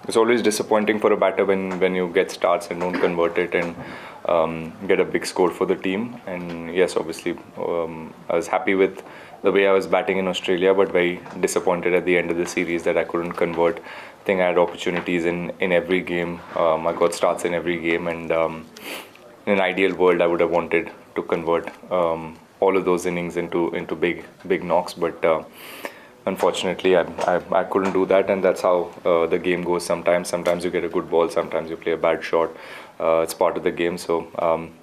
it's always disappointing for a batter when you get starts and don't convert it and get a big score for the team. And yes, obviously, I was happy with the way I was batting in Australia, but very disappointed at the end of the series that I couldn't convert. I think I had opportunities in every game. I got starts in every game, and in an ideal world, I would have wanted to convert all of those innings into big knocks, but unfortunately, I couldn't do that, and that's how the game goes sometimes. Sometimes you get a good ball, sometimes you play a bad shot. It's part of the game, so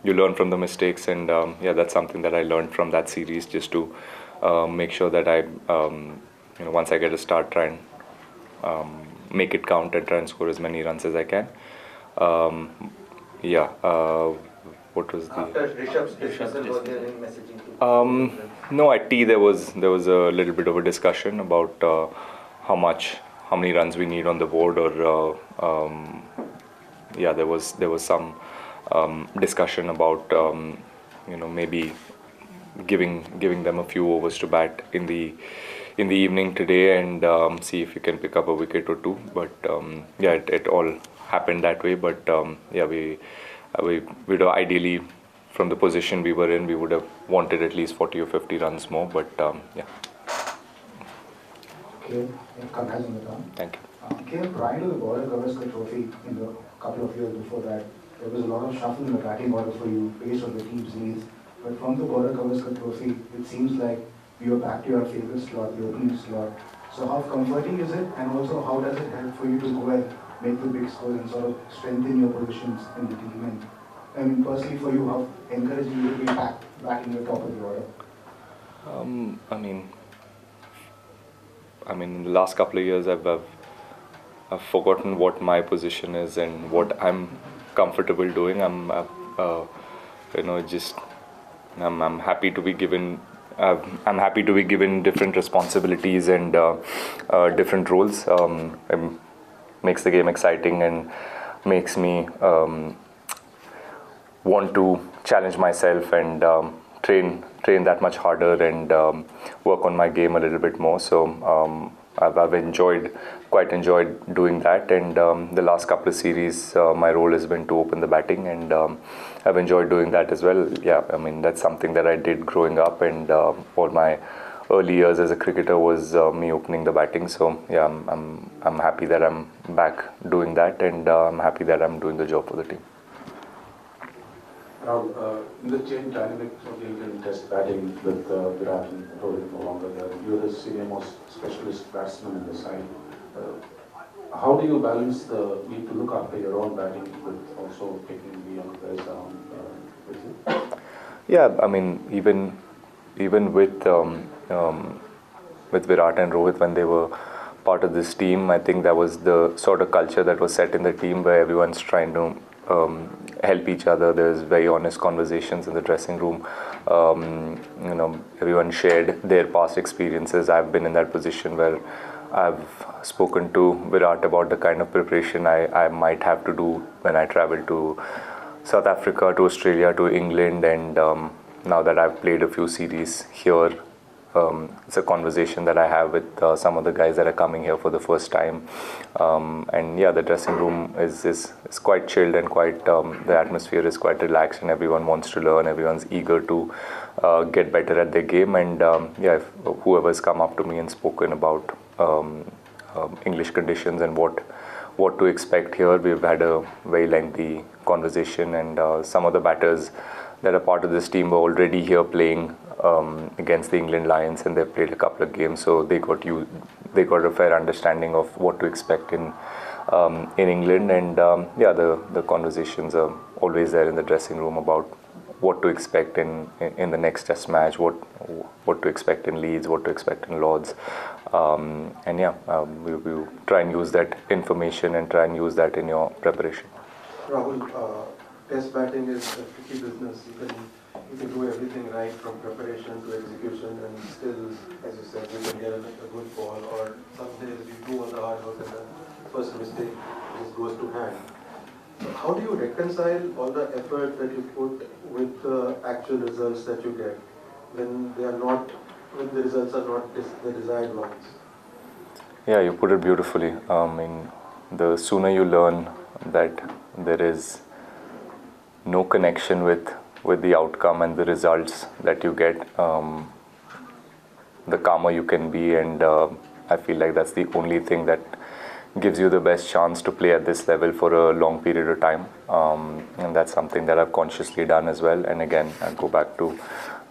you learn from the mistakes, and yeah, that's something that I learned from that series, just to make sure that I, once I get a start, try and make it count and try and score as many runs as I can. Yeah. What was the after Rishabh's dismissal, was there any messaging to no, at tea there was a little bit of a discussion about how many runs we need on the board, or yeah, there was some discussion about maybe giving them a few overs to bat in the evening today, and see if you can pick up a wicket or two. But yeah, it all happened that way. But yeah, we would have ideally, from the position we were in, we would have wanted at least 40 or 50 runs more. But yeah. Okay, congrats on the run. Thank you. Okay, prior to the Border Gavaskar Trophy, in the couple of years before that, there was a lot of shuffle in the batting order for you based on the team's needs. But from the Border Gavaskar Trophy, it seems like you are back to your favorite slot, the opening slot. So how comforting is it, and also how does it help for you to go and make the big scores and sort of strengthen your positions in the team? And I mean, personally for you, how encouraging you to be back in the top of the order? I mean, in the last couple of years, I've forgotten what my position is and what I'm comfortable doing. I'm happy to be given. I'm happy to be given different responsibilities and different roles. It makes the game exciting and makes me want to challenge myself and train that much harder and work on my game a little bit more. So I've quite enjoyed doing that, and the last couple of series my role has been to open the batting, and I've enjoyed doing that as well. Yeah, I mean, that's something that I did growing up, and all my early years as a cricketer was me opening the batting. So yeah, I'm happy that I'm back doing that, and I'm happy that I'm doing the job for the team. Rahul, in the change dynamics of the Indian Test batting with Virat and Rohit no longer there, you're the senior most specialist batsman in the side. How do you balance the need to look after your own batting with also taking the young guys around with you? Yeah, I mean, even with Virat and Rohit, when they were part of this team, I think that was the sort of culture that was set in the team, where everyone's trying to help each other. There's very honest conversations in the dressing room. Everyone shared their past experiences. I've been in that position where I've spoken to Virat about the kind of preparation I might have to do when I travel to South Africa, to Australia, to England, and now that I've played a few series here, it's a conversation that I have with some of the guys that are coming here for the first time. And yeah, the dressing room is quite chilled, and quite the atmosphere is quite relaxed, and everyone wants to learn. Everyone's eager to get better at their game, and yeah, if whoever's come up to me and spoken about English conditions and what to expect here, we've had a very lengthy conversation, and some of the batters that are part of this team were already here playing against the England Lions, and they've played a couple of games, so they got a fair understanding of what to expect in England. And yeah, the conversations are always there in the dressing room about what to expect in the next Test match, what to expect in Leeds, what to expect in Lords, and yeah, we try and use that information and try and use that in your preparation. Rahul, Test batting is a tricky business. You can do everything right, from preparation to execution, and still, as you said, you can get a good ball, or some days you do all the hard work and the first mistake just goes to hand. How do you reconcile all the effort that you put with the actual results that you get when the results are not the desired ones? Yeah, you put it beautifully. the sooner you learn that there is no connection with the outcome and the results that you get, the calmer you can be, and I feel like that's the only thing that gives you the best chance to play at this level for a long period of time, and that's something that I've consciously done as well. And again, I'll go back to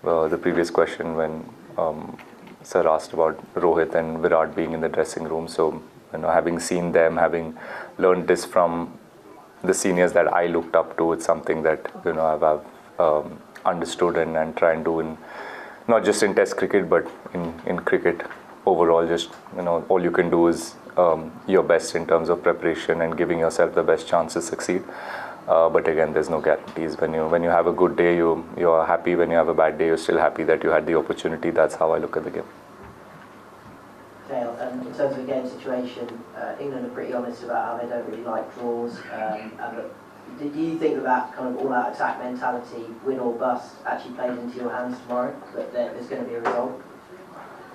the previous question when Sir asked about Rohit and Virat being in the dressing room. So, having seen them, having learned this from the seniors that I looked up to, it's something that I've understood and try and do in not just in Test cricket but in cricket overall. Just all you can do is your best in terms of preparation and giving yourself the best chance to succeed. But again, there's no guarantees. When you have a good day, you're happy. When you have a bad day, you're still happy that you had the opportunity. That's how I look at the game. Dale, in terms of the game situation, England are pretty honest about how they don't really like draws. Do you think that kind of all-out attack mentality, win or bust, actually plays into your hands tomorrow? That there's going to be a result?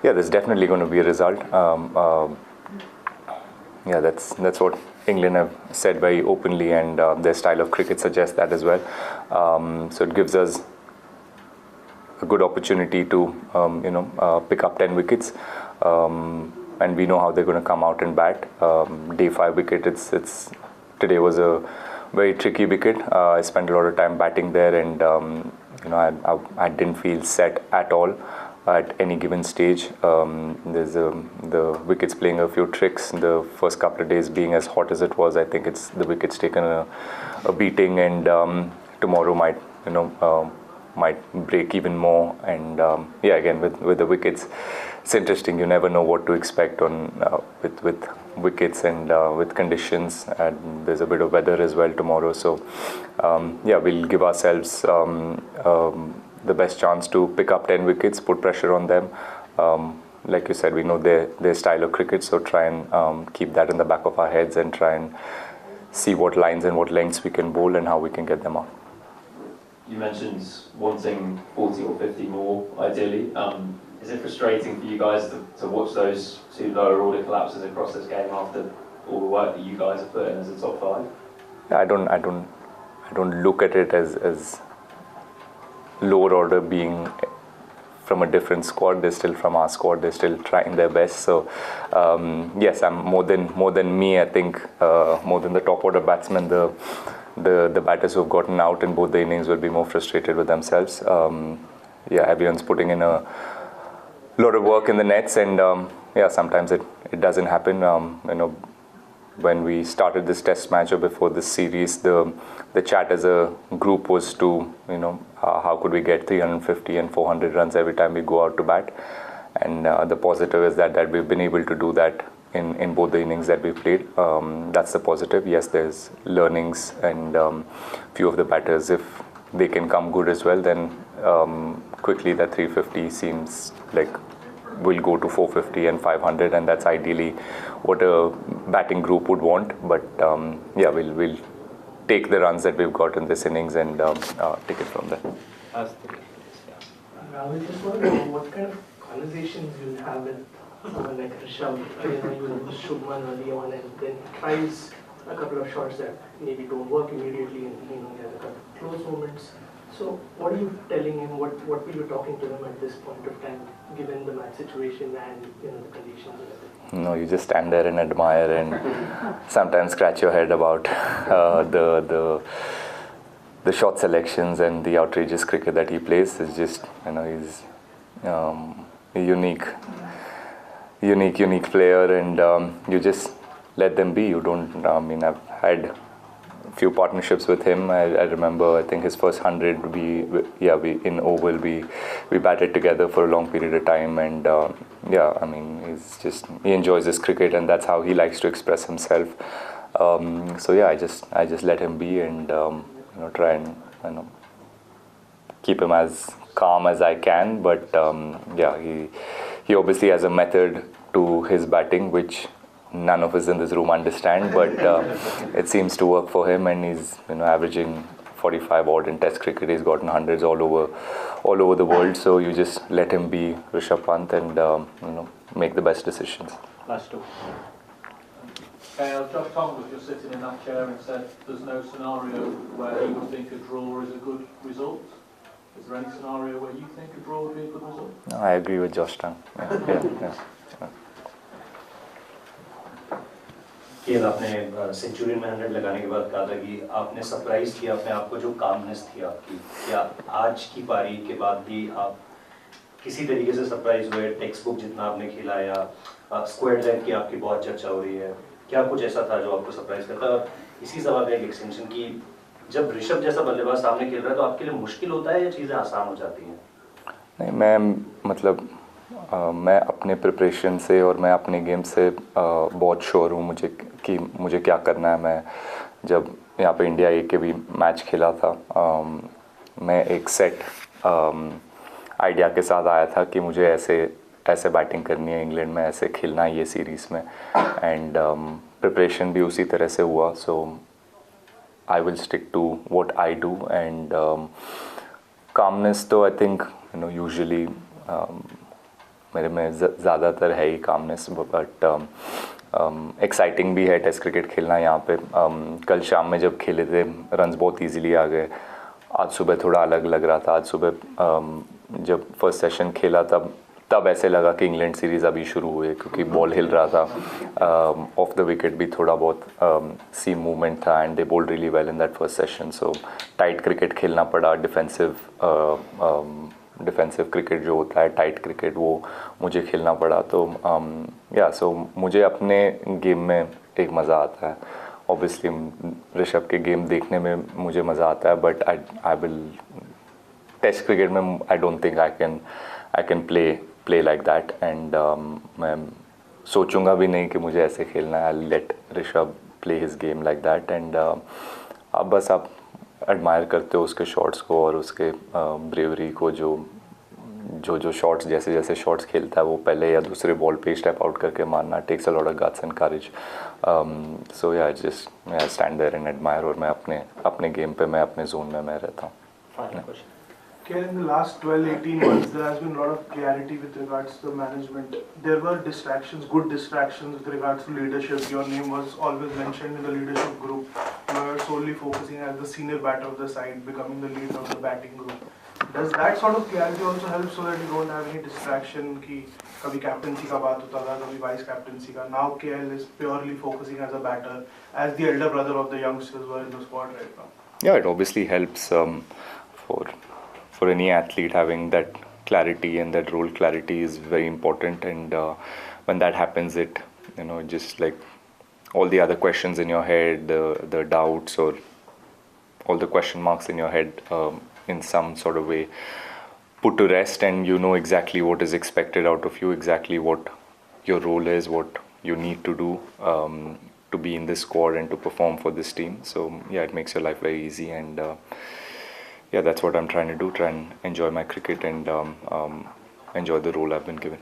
Yeah, there's definitely going to be a result. Yeah, that's what England have said very openly, and their style of cricket suggests that as well. So it gives us a good opportunity to pick up 10 wickets, and we know how they're going to come out and bat. Day 5 wicket, today was a very tricky wicket. I spent a lot of time batting there, and I didn't feel set at all at any given stage. There's the wicket's playing a few tricks. The first couple of days being as hot as it was, I think the wicket's taken a beating, and tomorrow might break even more. And again, with the wickets, it's interesting. You never know what to expect with wickets and with conditions, and there's a bit of weather as well tomorrow. So we'll give ourselves the best chance to pick up 10 wickets, put pressure on them. Like you said, we know their style of cricket, so try and keep that in the back of our heads and try and see what lines and what lengths we can bowl and how we can get them out. You mentioned wanting 40 or 50 more, ideally. Is it frustrating for you guys to watch those two lower order collapses across this game after all the work that you guys have put in as a top 5? I don't look at it as lower order being from a different squad. They're still from our squad. They're still trying their best. So yes, I'm more than me. I think more than the top order batsmen, the batters who have gotten out in both the innings will be more frustrated with themselves. Everyone's putting in a lot of work in the nets, and sometimes it doesn't happen. When we started this test match or before this series, the chat as a group was to how could we get 350 and 400 runs every time we go out to bat, and the positive is that we've been able to do that in both the innings that we played. That's the positive. Yes, there's learnings, and few of the batters, if they can come good as well, then quickly that 350 seems like will go to 450 and 500, and that's ideally what a batting group would want. But we'll take the runs that we've got in this innings and take it from there. Rahul, just want to know what kind of conversations you'll have with like Rishabh, you Shubman early on, and then tries a couple of shots that maybe don't work immediately, and he has a couple of close moments. So what are you telling him? What were you talking to him at this point of time, given the match situation and the conditions and everything? No, you just stand there and admire, and sometimes scratch your head about the shot selections and the outrageous cricket that he plays. It's just he's a unique player, and you just let them be. You don't. I've had few partnerships with him. I remember, I think his first 100, we in Oval we batted together for a long period of time, and he enjoys his cricket, and that's how he likes to express himself. I just let him be, and try and keep him as calm as I can. But he obviously has a method to his batting which none of us in this room understand, but it seems to work for him, and he's averaging 45 odd in Test cricket. He's gotten hundreds all over the world. So you just let him be Rishabh Pant and make the best decisions. Last two. Josh Tom was just sitting in that chair and said there's no scenario where he would think a draw is a good result. Is there any scenario where you think a draw would be a good result? No, I agree with Josh Tang. Yeah. केल आपने century में 100 लगाने के बाद कहा था कि आपने सरप्राइज किया अपने आप को, जो कामनेस थी आपकी, क्या आज की पारी के बाद भी आप किसी तरीके से सरप्राइज हुए? टेक्स्ट बुक जितना आपने खेला या स्क्वाड लेग की आपकी बहुत चर्चा हो रही है, क्या कुछ ऐसा था जो आपको सरप्राइज करता है? और इसी सवाल का एक एक्सटेंशन की, जब ऋषभ जैसा बल्लेबाज सामने खेल रहा है तो आपके लिए मुश्किल होता है या चीज़ें आसान हो जाती हैं? नहीं, मैं अपने प्रिपरेशन से और मैं अपने गेम से बहुत श्योर हूँ मुझे क्या करना है. मैं जब यहाँ पे इंडिया ए के भी मैच खेला था, मैं एक सेट आइडिया के साथ आया था कि मुझे ऐसे बैटिंग करनी है, इंग्लैंड में ऐसे खेलना है ये सीरीज़ में, एंड प्रिपरेशन भी उसी तरह से हुआ. So I will stick to what I do. And calmness तो आई थिंक यूजुअली मेरे में ज़्यादातर है ही कामनेस, बट एक्साइटिंग भी है टेस्ट क्रिकेट खेलना यहाँ पे. कल शाम में जब खेले थे रन्स बहुत इजीली आ गए. आज सुबह थोड़ा अलग लग रहा था. आज सुबह जब फर्स्ट सेशन खेला तब ऐसे लगा कि इंग्लैंड सीरीज़ अभी शुरू हुई है, क्योंकि बॉल हिल रहा था. ऑफ द विकेट भी थोड़ा बहुत सीम मूवमेंट था, and they bowled really well in that first session. So tight cricket खेलना पड़ा. डिफेंसिव क्रिकेट जो होता है, टाइट क्रिकेट, वो मुझे खेलना पड़ा. तो सो मुझे अपने गेम में एक मज़ा आता है. ऑब्वियसली ऋषभ के गेम देखने में मुझे मज़ा आता है, but I will test cricket में I don't think I can play like that. And मैं सोचूंगा भी नहीं कि मुझे ऐसे खेलना है. I let Rishabh play his game like that. And आप एडमायर करते हो उसके शॉट्स को और उसके ब्रेवरी को, जो शॉट्स जैसे शॉट्स खेलता है वो पहले या दूसरे बॉल पे स्टेप आउट करके मारना, takes a lot of guts and courage. So yeah just I stand there and admire, और मैं अपने गेम पे, मैं अपने जोन में मैं रहता हूँ. Okay, in the last 12-18 months, there has been a lot of clarity with regards to the management. There were distractions, good distractions with regards to leadership. Your name was always mentioned in the leadership group. You were solely focusing as the senior batter of the side, becoming the leader of the batting group. Does that sort of clarity also help so that you don't have any distraction कि कभी captaincy का बात होता था, कभी vice captaincy का? Now KL is purely focusing as a batter, as the elder brother of the youngsters who are in the squad right now. Yeah, it obviously helps for any athlete. Having that clarity and that role clarity is very important, and when that happens, it just like all the other questions in your head, the doubts or all the question marks in your head, in some sort of way put to rest, and you know exactly what is expected out of you, exactly what your role is, what you need to do to be in this squad and to perform for this team. So yeah, it makes your life very easy, and yeah, that's what I'm trying to do, try and enjoy my cricket and enjoy the role I've been given.